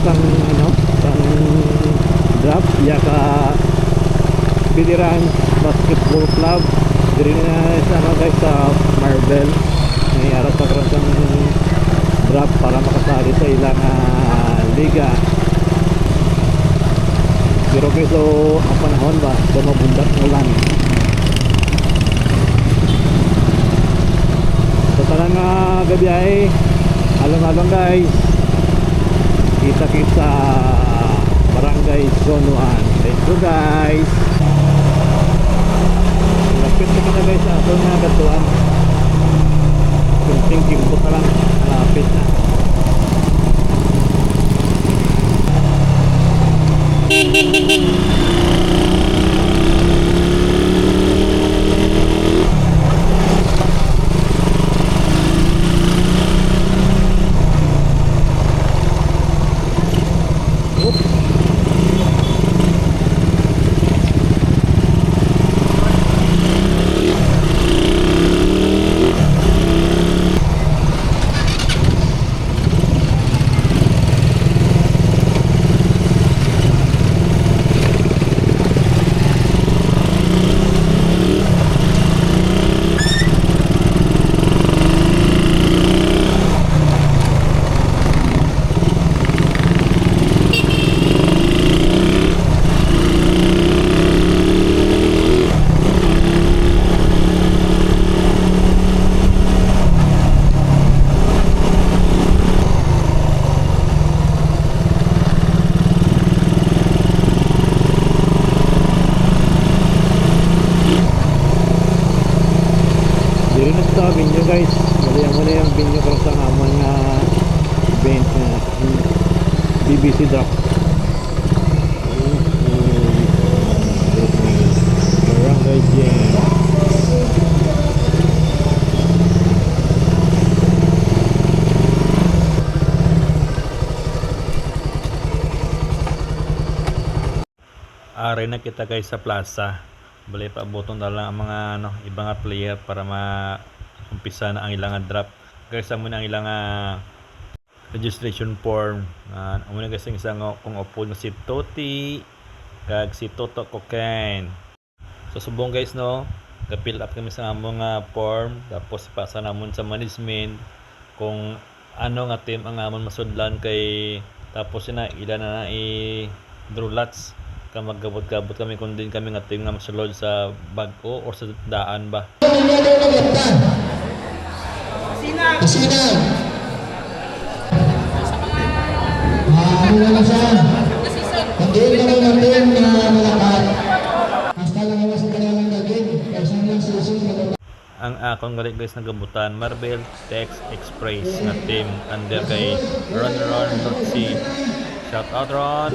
sang ano, sang draft ya ka Biliran Basketball Club diri na sa ano guys sa Marvel may arat pa karon sang draft para makasali sa ilang liga. Pero guys, so ang panahon ba so mabundak ng ulan. So talang gabi ay along-along guys, kita-kita sa Barangay Zone 1. Thank you guys. Lapit na kita guys sa ato nga katuan. Thinking po ka lang, lapit na. Sa binyo guys, wala mo na yung binyo para sa amon nga event na BBC drop. Barangay Jam. Ari na kita guys sa plaza. Bali pa butong na lang ang mga ibang player para umpisa na ang ilang draft. Guys, amo na ang ilang registration form. Amo na guys ang isang kung upod si Toti kag si Toto Cocaine. So subong guys ga-fill up kami sa among form tapos ipasa namon sa management kung ano nga team ang amon masudlan kay tapos na ilan na draw lots ka maggabot-gabot kami kung din kami nga team nga masulod sa bag-o or sa daan ba. Sina. Ano na siya? Hindi naman natin na malakat. Hasta lang naman sa kanilang gagawin. Kasi lang susunod. Ang akong galit guys na gabutan Marvel Text Express na team under kay Ron Lotsi. Shout out Ron.